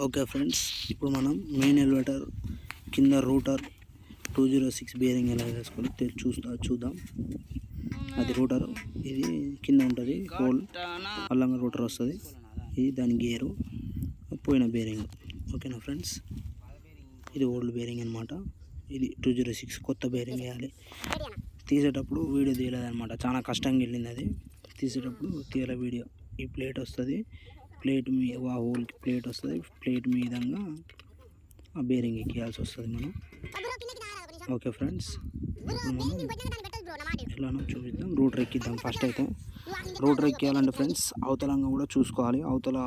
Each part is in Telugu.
ఓకే ఫ్రెండ్స్, ఇప్పుడు మనం మెయిన్ ఎలివేటర్ కింద రూటర్ 206 బేరింగ్ ఎలా వేసుకోవాలి చూద్దాం. అది రూటర్, ఇది కింద ఉంటుంది హోల్, అల్లంగా రూటర్ వస్తుంది. ఇది దాని గేరు, పోయిన బేరింగ్. ఓకేనా ఫ్రెండ్స్, ఇది ఓల్డ్ బేరింగ్ అనమాట. ఇది 206 కొత్త బేరింగ్ వేయాలి. తీసేటప్పుడు వీడియో తీయలేదన్నమాట, చాలా కష్టంగా వెళ్ళింది అది. తీసేటప్పుడు తీయాల వీడియో. ఈ ప్లేట్ వస్తుంది, ప్లేట్ మీద ఆ హోల్కి ప్లేట్ వస్తుంది, ప్లేట్ మీదంగా ఆ బేరింగ్ ఎక్కియాల్సి వస్తుంది మనం. ఓకే ఫ్రెండ్స్, ఇప్పుడు మనం ఎలానో చూపిద్దాం. రూటర్ ఎక్కిద్దాం. ఫస్ట్ అయితే రూటర్ ఎక్కియాలంటే ఫ్రెండ్స్ అవతలంగా కూడా చూసుకోవాలి. అవతల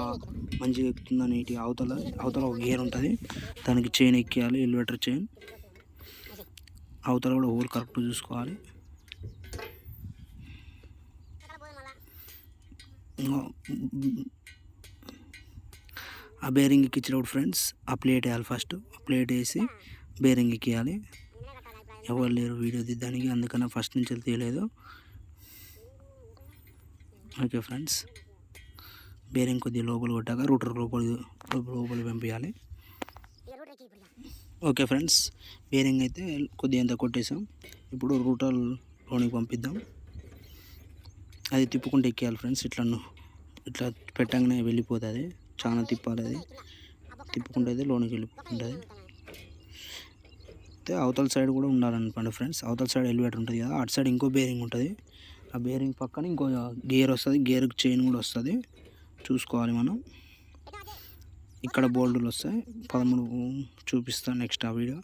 మంచిగా ఎక్కుతుందని అవతల ఒక గేర్ ఉంటుంది, దానికి చైన్ ఎక్కియాలి, ఎలివేటర్ చైన్. అవతల కూడా హోల్ కరెక్ట్ చూసుకోవాలి. ఆ బేరింగ్ ఎక్కించినప్పుడు ఫ్రెండ్స్ ఆ ప్లేట్ వేయాలి. ఫస్ట్ ఆ ప్లేట్ వేసి బేరింగ్ ఎక్కియాలి. ఎవరు లేరు వీడియో తీయడానికి, అందుకని ఫస్ట్ నుంచి తీయలేదు. ఓకే ఫ్రెండ్స్, బేరింగ్ కొద్దిగా లోపల కొట్టాక రూటర్ లోపల పంపించాలి. ఓకే ఫ్రెండ్స్, బేరింగ్ అయితే కొద్దిగా ఎంత కొట్టేసాం. ఇప్పుడు రూటర్ లోనికి పంపిద్దాం. అది తిప్పుకుంటూ ఎక్కియాలి ఫ్రెండ్స్. ఇట్లా పెట్టగానే వెళ్ళిపోతుంది, చాలా తిప్పాలి. అది తిప్పుకుంటే లోనికి వెళ్ళిపోతుంది. అయితే అవతల సైడ్ కూడా ఉండాలనుకోండి ఫ్రెండ్స్. అవతల సైడ్ ఎలివేటర్ ఉంటుంది కదా, అటు సైడ్ ఇంకో బేరింగ్ ఉంటుంది. ఆ బేరింగ్ పక్కన ఇంకో గేర్ వస్తుంది, గేర్కి చైన్ కూడా వస్తుంది, చూసుకోవాలి మనం. ఇక్కడ బోల్డులు వస్తాయి, 13 చూపిస్తాను నెక్స్ట్ ఆ వీడియో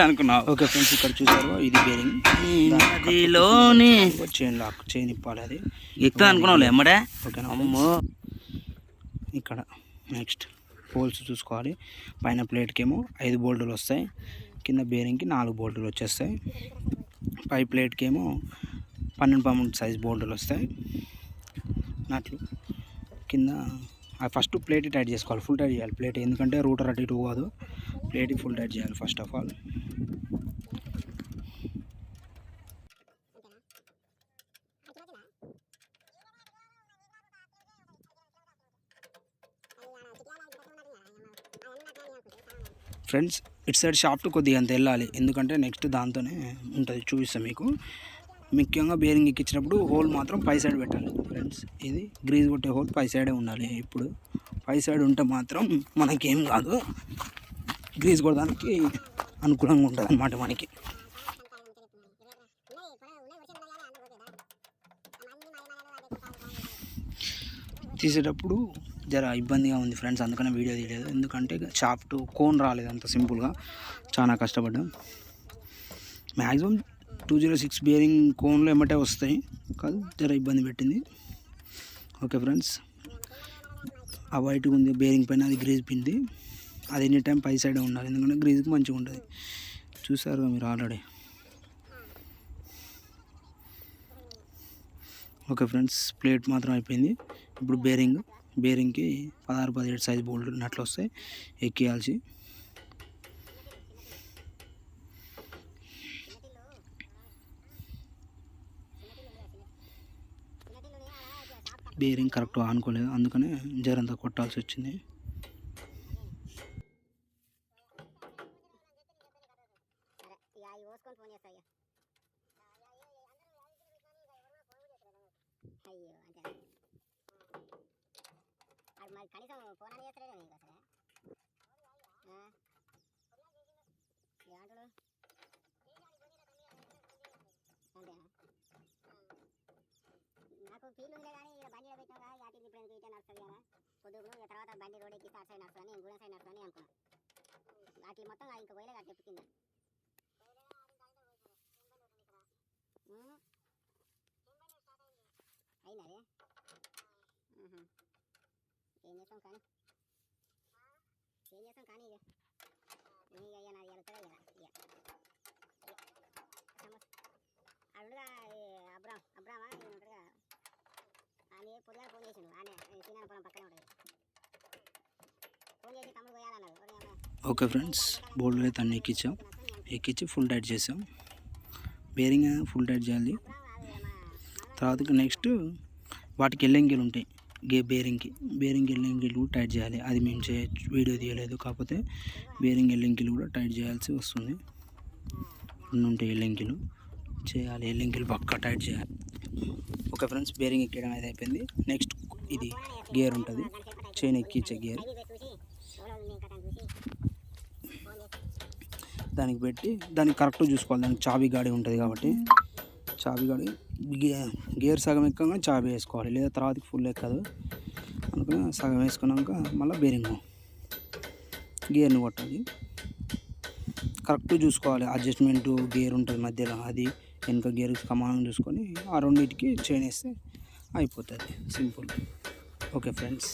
అనుకున్నావు. ఓకే ఫ్రెండ్స్, ఇక్కడ చూసారు ఇది బేరింగ్. చైన్ ఇప్పాలి, అది ఎక్కువ అనుకున్నావు ఎమ్మడే. ఓకేనా, ఇక్కడ నెక్స్ట్ పోల్స్ చూసుకోవాలి. పైన ప్లేట్కేమో 5 బోల్టులు వస్తాయి, కింద బేరింగ్కి 4 బోల్టులు వచ్చేస్తాయి. పై ప్లేట్కేమో 12 సైజ్ బోల్టులు వస్తాయి. నట్లు కింద ఫస్ట్ ప్లేట్ టైట్ చేసుకోవాలి, ఫుల్ టైట్ చేయాలి ప్లేట్, ఎందుకంటే రూటర్ అటు ఇటు కాదు. ప్లేట్కి ఫుల్ టైట్ చేయాలి ఫస్ట్ ఆఫ్ ఆల్. ఫ్రెండ్స్, ఇటు సైడ్ షాఫ్ట్ కొద్దిగా అంత వెళ్ళాలి, ఎందుకంటే నెక్స్ట్ దాంతోనే ఉంటుంది, చూపిస్తాను మీకు. ముఖ్యంగా బేరింగ్ ఎక్కించినప్పుడు హోల్ మాత్రం పై సైడ్ పెట్టాలి ఫ్రెండ్స్. ఇది గ్రీజ్ కొట్టే హోల్ పై సైడే ఉండాలి. ఇప్పుడు పై సైడ్ ఉంటే మాత్రం మనకేం కాదు, గ్రీజ్ కొట్టడానికి అనుకూలంగా ఉంటుంది అన్నమాట మనకి. తీసేటప్పుడు జర ఇబ్బందిగా ఉంది ఫ్రెండ్స్, అందుకనే వీడియో తీయలేదు. ఎందుకంటే షాఫ్ట్ కోన్ రాలేదు అంత సింపుల్గా, చాలా కష్టపడ్డాం. మ్యాక్సిమం 206 బేరింగ్ కోన్లో ఎమ్మటే వస్తాయి, కాదు జర ఇబ్బంది పెట్టింది. ఓకే ఫ్రెండ్స్, ఆ వైట్ ఉంది బేరింగ్ పైన, అది గ్రీజ్ పిండి, అది ఎనీ టైం పై సైడే ఉండాలి, ఎందుకంటే గ్రీజ్కి మంచిగా ఉంటుంది. చూసారు మీరు ఆల్రెడీ. ఓకే ఫ్రెండ్స్, ప్లేట్ మాత్రం అయిపోయింది. ఇప్పుడు బేరింగ్కి 16-17 సైజ్ బోల్ట్ నట్లు వస్తాయి, ఎక్కియాల్సి. బేరింగ్ కరెక్ట్గా ఆనుకోలేదు, అందుకనే జరంతా కొట్టాల్సి వచ్చింది. నాకు ఫీల్ ఉంది కానీ ఇక్కడ బండి పెట్టినా కదా, అటు ఇప్పుడు ఎందుకు ఇటే నడుస్తుంది కదా పొద్దుకు, తర్వాత బండి రోడ్ ఎక్కి అటు సైడ్ నడుస్తుంది, నేను గూడెం సైడ్ నడుస్తుంది అనుకున్నాను. అట్లా మొత్తం ఇంకా పోయలేదు, అట్లా చెప్పు కింద అయినది. ఏం చేస్తాం కానీ ఇక అయ్యా నాది వెళ్తుంది ఇక అడుగుగా అబ్రామా ఉంటాడుగా, ఆమె పొద్దుగా ఫోన్ చేసిండు, ఆమె తిన్నాను పొలం పక్కనే ఉంటుంది, ఫోన్ చేసి తమ్ముడు పోయాలన్నారు. ఓకే ఫ్రెండ్స్, బోల్డ్ అయితే అన్ని ఎక్కించి ఫుల్ టైట్ చేసాం. బేరింగ్ ఫుల్ టైట్ చేయాలి. తర్వాత నెక్స్ట్ వాటికి ఎల్లెంగిలు ఉంటాయి, బేరింగ్ ఎల్లింకిలు కూడా టైట్ చేయాలి. అది మేము వీడియో తీయలేదు, కాకపోతే బేరింగ్ ఎల్లింకిలు కూడా టైట్ చేయాల్సి వస్తుంది. ఉంటాయి ఎల్లింకిలు చేయాలి, ఎల్లింకిలు పక్కా టైట్ చేయాలి. ఓకే ఫ్రెండ్స్, బేరింగ్ ఎక్కడం అయితే అయిపోయింది. నెక్స్ట్ ఇది గేర్ ఉంటుంది, చైన్ ఎక్కించే గేర్. దానికి పెట్టి దానికి కరెక్ట్ చూసుకోవాలి. దానికి చాబీ గాడి ఉంటుంది కాబట్టి చాబీ గాడి గేర్ సగం ఎక్కగా చాబీ వేసుకోవాలి, లేదా తర్వాతకి ఫుల్ ఎక్కదు. అందుకని సగం వేసుకున్నాక మళ్ళీ బేరింగ్ గేర్ని కొట్టాలి. కరెక్ట్ చూసుకోవాలి, అడ్జస్ట్మెంట్ గేర్ ఉంటుంది మధ్యలో, అది వెనక గేర్ సమానం చూసుకొని ఆ రెండింటికి చైన్ వేస్తే అయిపోతుంది, సింపుల్. Okay friends.